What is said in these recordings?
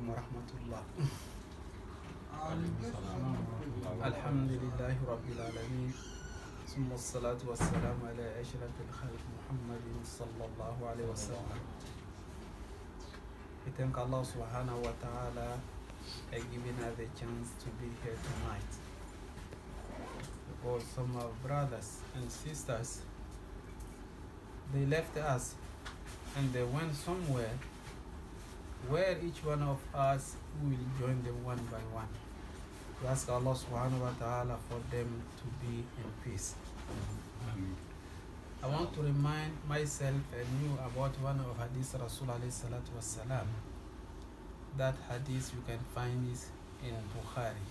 wa rahmatullah. Alhamdulillahi Rabbil Alameen. Summa salatu wa salam ala ashrafil khalq Muhammadin sallallahu alayhi wa sallam. We thank Allah subhanahu wa ta'ala for giving us the chance to be here tonight. Because some of our brothers and sisters, they left us and they went somewhere where each one of us will join them one by one. We ask Allah subhanahu wa ta'ala for them to be in peace. I want to remind myself and you about one of hadith Rasul alayhi salatu wassalam. That hadith you can find it in Bukhari.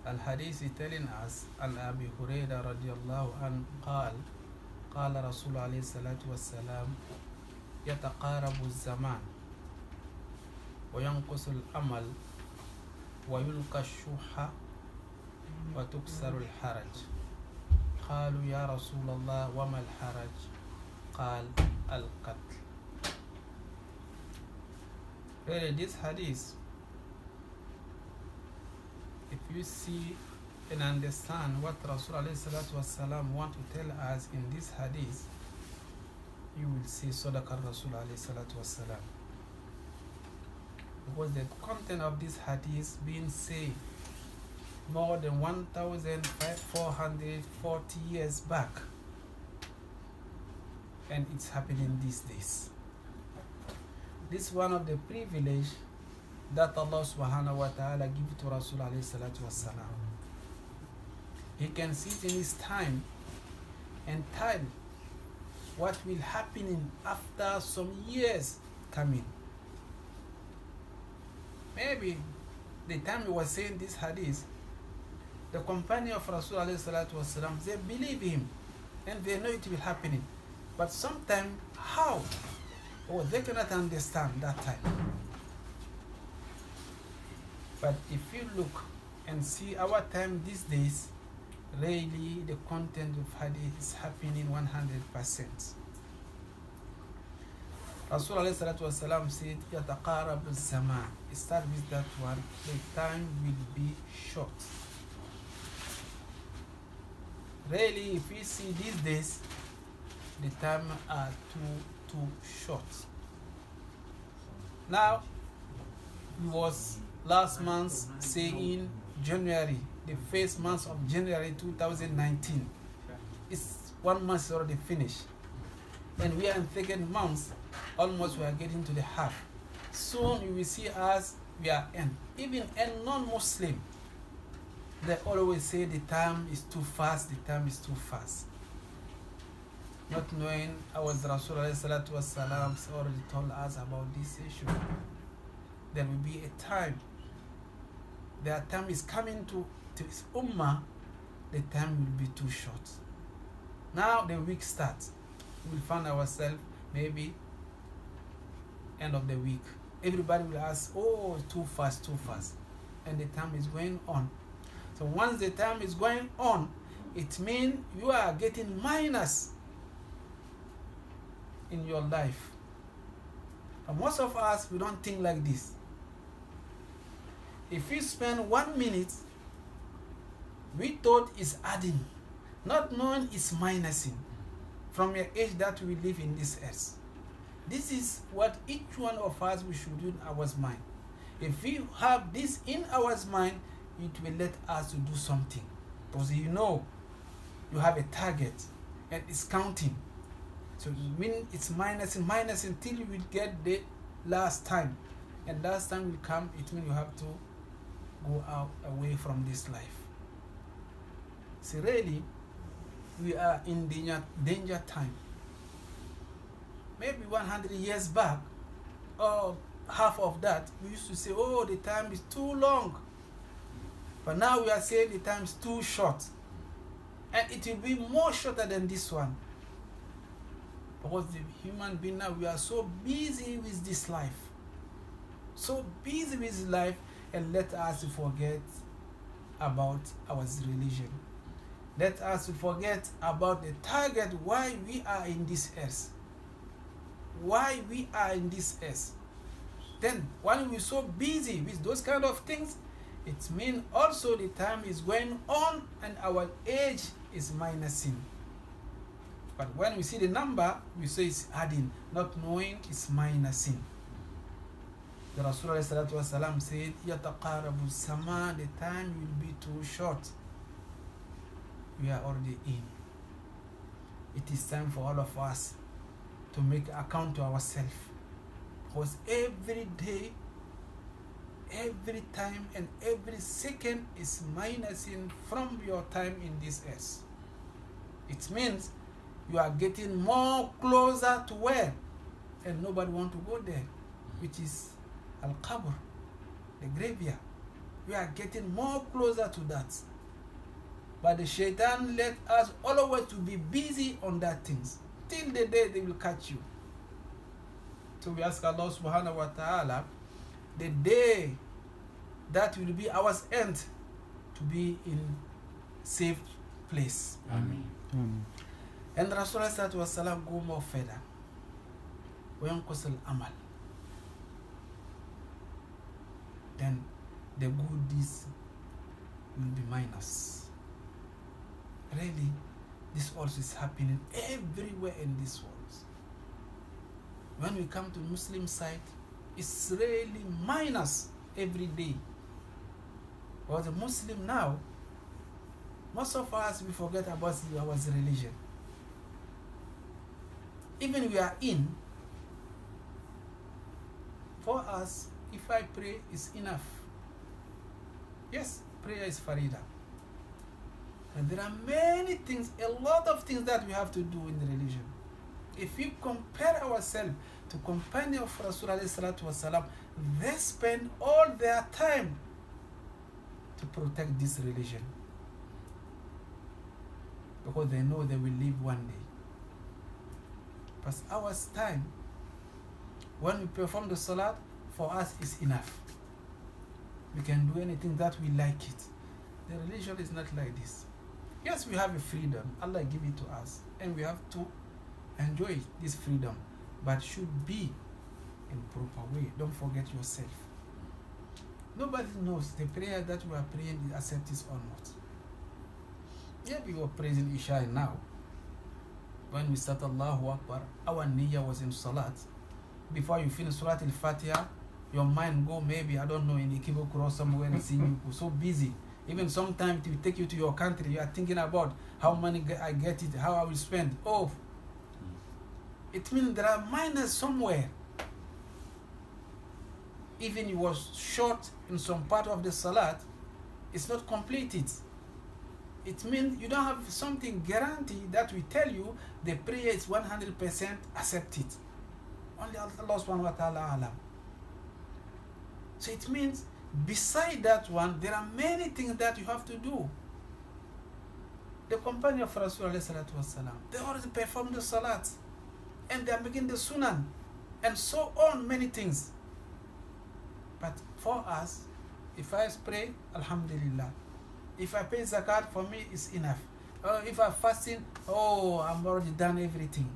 Al-hadith is telling us an Abi Hurairah radiyallahu anhu قال رسول عليه الصلاة والسلام يتقارب الزمان وينقص الأمل ويلقى الشح وتكسر الحرج قالوا يا رسول الله وما الحرج قال القتل. Really, this hadith, if you see and understand what Rasul alayhi salatu wasalam want to tell us in this hadith, you will see Sadaqah Rasul alayhi salatu wasalam. Because the content of this hadith being said more than 1,440 years back, and it's happening these days. This is one of the privilege that Allah subhanahu wa ta'ala give to Rasul alayhi salatu wasalam. He can sit in his time and tell what will happen in after some years coming. Maybe the time he was saying this hadith, the companion of Rasul alayhi salatu wasalam, they believe him and they know it will happen. But sometimes how? Or they cannot understand that time. But if you look and see our time these days, really the content of hadith is happening 100%. Rasul alayhi salatu wasalam said, يَتَقَارَبُ الزَّمَانِ. Start with that one. The time will be short. Really, if we see these days, the time are too short. Now, it was last month saying January, the first month of January 2019. It's 1 month already finished. And we are in second month, almost we are getting to the half. Soon you will see us, we are in. Even a non-Muslim, they always say the time is too fast, the time is too fast. Not knowing our Rasul alayhi salatu wasalam already told us about this issue. There will be a time, their time is coming to his ummah, the time will be too short. Now the week starts. We will find ourselves maybe end of the week. Everybody will ask, oh, too fast. And the time is going on. So once the time is going on, it means you are getting minus in your life. And most of us, we don't think like this. If you spend 1 minute, we thought it's adding, not knowing it's minusing from your age that we live in this earth. This is what each one of us we should do in our mind. If we have this in our mind, it will let us to do something. Because you know you have a target and it's counting. So when it's minusing till you will get the last time. And last time will come, it means you have to go out away from this life. So really, we are in danger time. Maybe 100 years back, or half of that, we used to say, oh, the time is too long. But now we are saying the time is too short. And it will be more shorter than this one. Because the human being now, we are so busy with this life. So busy with life, and let us forget about our religion. Let us forget about the target why we are in this earth. Why we are in this earth. Then when we're so busy with those kind of things, it means also the time is going on and our age is minusing. But when we see the number, we say it's adding, not knowing it's minusing. The Rasulullah said, Yataqarabu sama, the time will be too short. We are already in. It is time for all of us to make account to ourselves. Because every day, every time, and every second is minusing from your time in this earth. It means you are getting more closer to where? And nobody want to go there, which is Al-Qabr, the graveyard. We are getting more closer to that. But the shaitan let us always to be busy on that things till the day they will catch you. So we ask Allah subhanahu wa ta'ala, the day that will be our end, to be in safe place. Amen. And Rasulullah sallallahu alaihi wasallam go more further. وينقص الأمل. Then the good deeds will be minus. Really, this also is happening everywhere in this world. When we come to Muslim side, it's really minus every day. Or the Muslim now, most of us, we forget about our religion. Even we are in, for us, if I pray, it's enough. Yes, prayer is farida. And there are many things, a lot of things that we have to do in the religion. If we compare ourselves to companions of Rasulullah, they spend all their time to protect this religion. Because they know they will live one day. But our time, when we perform the salat, for us is enough. We can do anything that we like it. The religion is not like this. Yes, we have a freedom. Allah give it to us. And we have to enjoy this freedom. But should be in proper way. Don't forget yourself. Nobody knows the prayer that we are praying is accepted or not. Yeah, we were praising Isha now. When we start Allahu Akbar, our niyyah was in salat. Before you finish Surat al-Fatiha, your mind go maybe, I don't know, in the Kibo Cross somewhere and see you so busy. Even sometimes it will take you to your country, you are thinking about how money I get it, how I will spend. Oh, it means there are minus somewhere. Even it was short in some part of the salat, it's not completed. It means you don't have something guaranteed that will tell you the prayer is 100% accepted. Only Allah subhanahu wa ta'ala alam. So it means beside that one, there are many things that you have to do. The companion of Rasulullah, they already perform the salat and they are making the sunan and so on, many things. But for us, if I pray, alhamdulillah. If I pay zakat, for me, it's enough. If I'm fasting, I'm already done everything.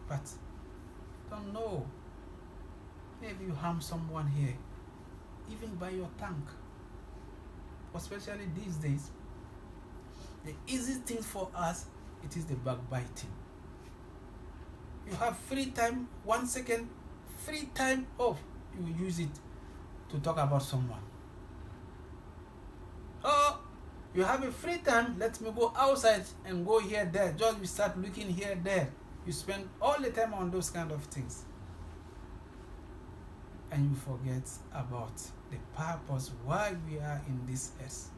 But don't know. Maybe you harm someone here, even by your tongue. Especially these days, the easiest thing for us, it is the backbiting. You have free time, 1 second, free time off, you use it to talk about someone. Oh, you have a free time, let me go outside and go here, there. Just you start looking here, there. You spend all the time on those kind of things. And you forget about the purpose why we are in this earth.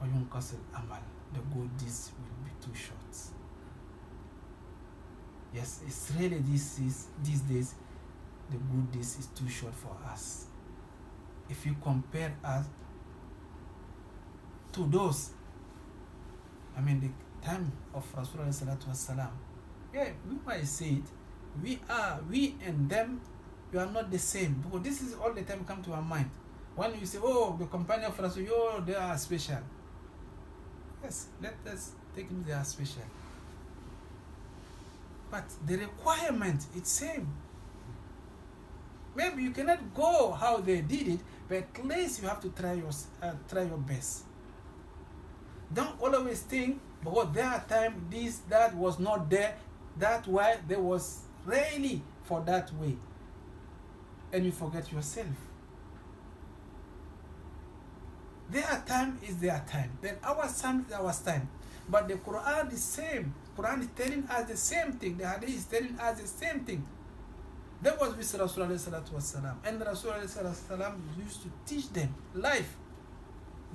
Amal, the good deeds will be too short. Yes, it's really these days, the good deeds is too short for us. If you compare us to those, the time of Rasulullah sallallahu alaihi wasallam, yeah, we might say it, we and them, we are not the same, because this is all the time come to our mind. When you say, the companion of Rasulullah, they are special. Yes, let us take them, they are special. But the requirement, it's same. Maybe you cannot go how they did it, but at least you have to try your best. Don't always think, because their time, this, that was not there, that why there was really for that way. And you forget yourself. Their time is their time. Then our time is our time. But the Quran is same. Quran is telling us the same thing. The Hadith is telling us the same thing. That was with Rasulullah sallallahu alaihi wasallam. And Rasulullah sallallahu alaihi wasallam used to teach them life.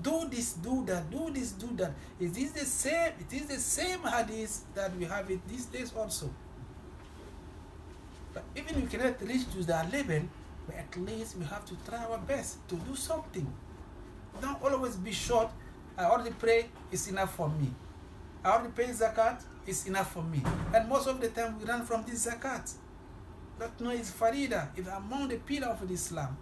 Do this, do that, do this, do that. It is the same. It is the same Hadith that we have it these days also. But even if you cannot reach to that level, but at least we have to try our best to do something. Don't always be short. I already pray, it's enough for me. I already pay zakat, it's enough for me. And most of the time we run from this zakat. But no, it's farida, it's among the pillars of Islam.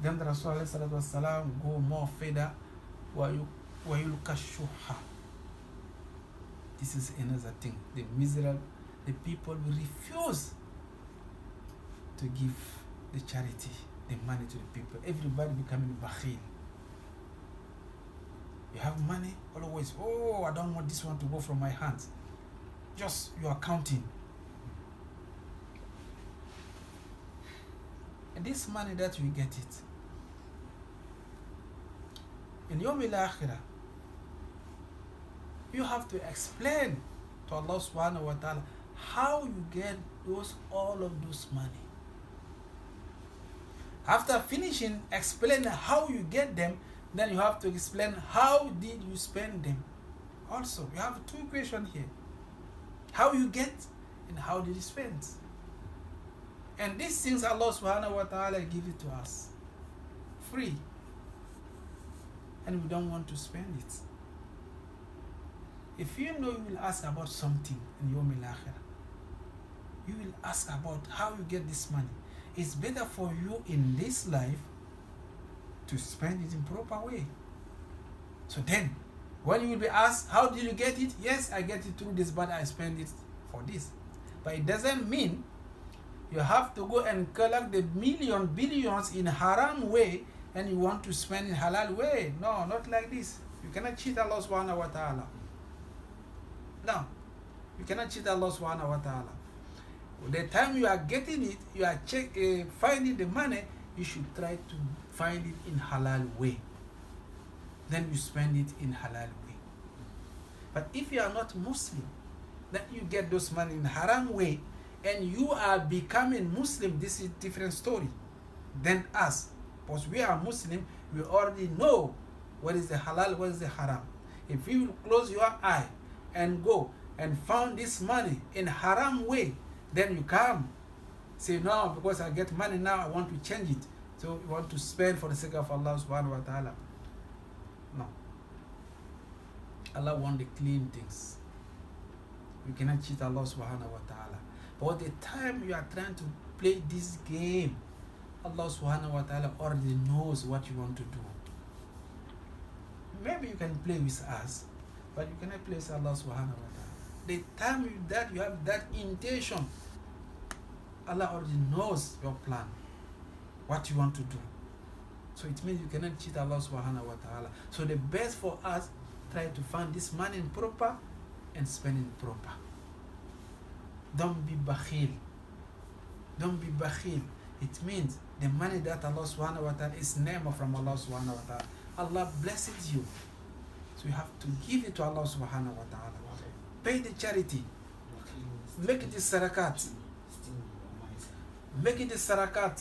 Then the Rasulullah go more further, وَيُلْكَشُّحَ. This is another thing. The miserable, the people will refuse to give the charity, the money to the people. Everybody becoming bakhil. You have money, always, oh, I don't want this one to go from my hands. Just, you are counting. And this money that we get it, in Yawm al-Akhirah, you have to explain to Allah subhanahu wa ta'ala how you get all of those money. After finishing explaining how you get them, then you have to explain how did you spend them. Also, you have two questions here. How you get and how did you spend. And these things Allah subhanahu wa ta'ala give it to us. Free. And we don't want to spend it. If you know you will ask about something in Yawm al-Akhirah, you will ask about how you get this money. It's better for you in this life to spend it in proper way. So then, when you will be asked, how did you get it? Yes, I get it through this, but I spend it for this. But it doesn't mean you have to go and collect the billions in haram way and you want to spend in halal way. No, not like this. You cannot cheat Allah subhanahu wa ta'ala. No, you cannot cheat Allah subhanahu wa ta'ala. The time you are getting it, you are finding the money, you should try to find it in halal way. Then you spend it in halal way. But if you are not Muslim, then you get those money in haram way, and you are becoming Muslim, this is a different story than us. Because we are Muslim, we already know what is the halal, what is the haram. If you will close your eye and go and found this money in haram way, then you come say, no, because I get money now, I want to change it. So you want to spend for the sake of Allah subhanahu wa ta'ala. No. Allah wants the clean things. You cannot cheat Allah subhanahu wa ta'ala. But the time you are trying to play this game, Allah subhanahu wa ta'ala already knows what you want to do. Maybe you can play with us, but you cannot play with Allah subhanahu wa ta'ala. The time that you have that intention, Allah already knows your plan, what you want to do. So it means you cannot cheat Allah subhanahu wa ta'ala. So the best for us, try to find this money in proper and spend it proper. Don't be bakhil. Don't be bakhil. It means the money that Allah subhanahu wa ta'ala is name from Allah subhanahu wa ta'ala. Allah blesses you. So you have to give it to Allah subhanahu wa ta'ala. Pay the charity. Make it the sarakat. Make it the sarakat.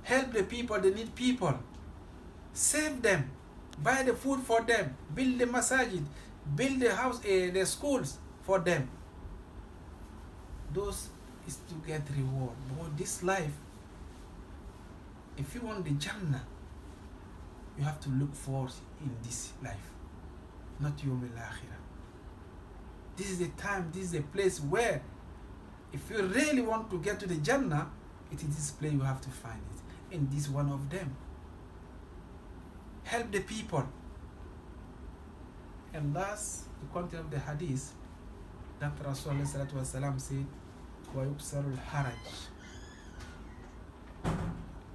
Help the people, they need people. Save them. Buy the food for them. Build the masjid. Build the house, the schools for them. Those is to get reward. But this life, if you want the Jannah, you have to look for in this life, not Yawm al-Akhirah. This is the time, this is the place where, if you really want to get to the Jannah, it is this place you have to find it. And this one of them. Help the people. And last, the content of the hadith, that Rasulullah said, وَيُكْسَرُ الْحَرَجِ.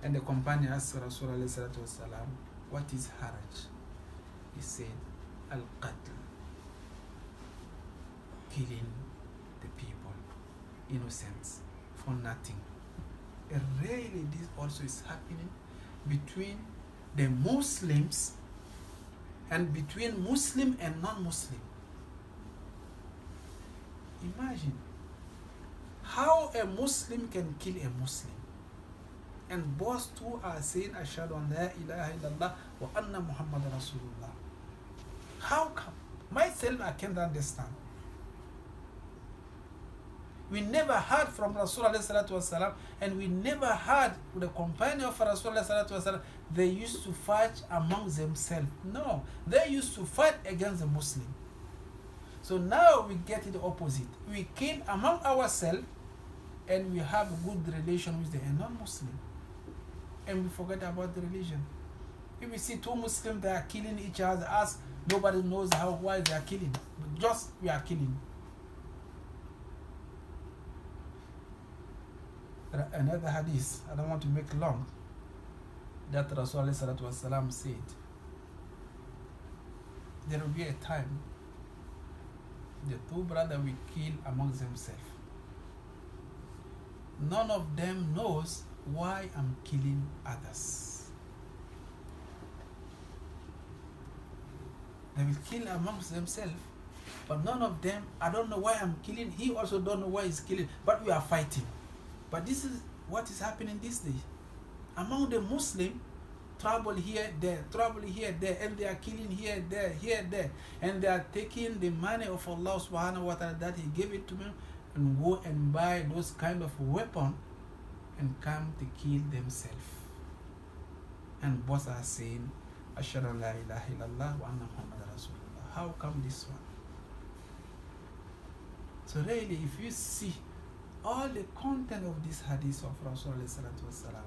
And the companion asked Rasulullah, what is haraj? He said, al-qatl, killing the people, innocents, for nothing. And really this also is happening between the Muslims and between Muslim and non-Muslim. Imagine how a Muslim can kill a Muslim, and both two are saying ashhadu an la ilaha illallah wa anna Muhammad Rasulullah. How come? Myself, I can't understand. We never heard from Rasulullah, and we never heard the companion of Rasulullah, they used to fight among themselves. No, they used to fight against the Muslim. So now we get it opposite. We kill among ourselves, and we have a good relation with the non-Muslim, and we forget about the religion. If we see two Muslims, they are killing each other, us, nobody knows why they are killing. But just we are killing. Another hadith, I don't want to make long, that Rasulullah said, there will be a time the two brothers will kill among themselves. None of them knows why I'm killing others. They will kill amongst themselves, but none of them, I don't know why I'm killing, he also don't know why he's killing, but we are fighting. But this is what is happening these days. Among the Muslim, trouble here, there, and they are killing here, there, and they are taking the money of Allah subhanahu wa ta'ala that He gave it to them and go and buy those kind of weapon and come to kill themselves. And both are saying, ashhadu an la ilaha illallah wa anna Muhammad Rasulullah. How come this one? So really, if you see all the content of this hadith of Rasulullah,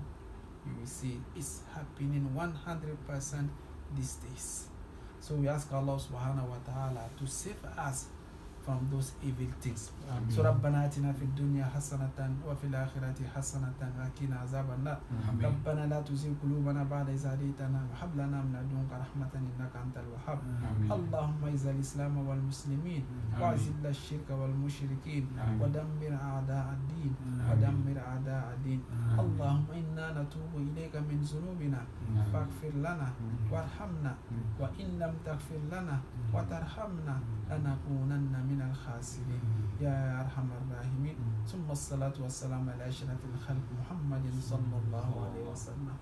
you will see it's happening 100% these days. So we ask Allah subhanahu wa ta'ala to save us from those evil things. So ربنا آتنا في الدنيا حسنة وفي الآخرة حسنة وقنا عذاب النار. ربنا لا تزغ قلوبنا بعد إذ هديتنا وهب لنا من لدنك رحمة إنك أنت الوهاب. اللهم أعز الإسلام والمسلمين وأذل الشرك والمشركين ودمر أعداء الدين اللهم إنا نتوب إليك من ذنوبنا فاغفر لنا وارحمنا وإن لم تغفر لنا وترحمنا لنكونن من الخاسرين يا أرحم الراحمين. ثم الصلاة والسلام على أشرف الخلق محمد صلى الله عليه وسلم.